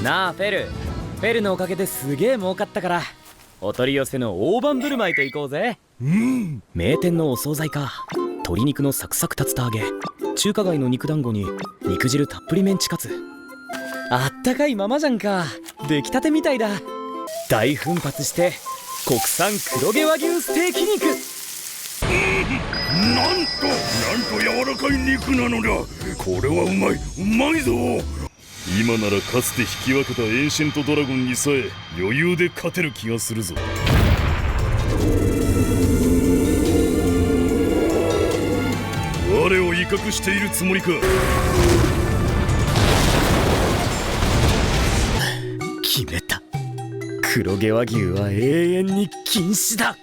なあフェルのおかげですげえ儲かったから、お取り寄せの大盤振る舞いと行こうぜ。名店のお惣菜か。鶏肉のサクサク竜田揚げ、中華街の肉団子に肉汁たっぷりメンチカツ。あったかいままじゃんか。出来たてみたいだ。大奮発して国産黒毛和牛ステーキ肉。なんと柔らかい肉なのだ。これはうまいぞ。今ならかつて引き分けたエーシェントドラゴンにさえ余裕で勝てる気がするぞ。我を威嚇しているつもりか。決めた。黒毛和牛は永遠に禁止だ。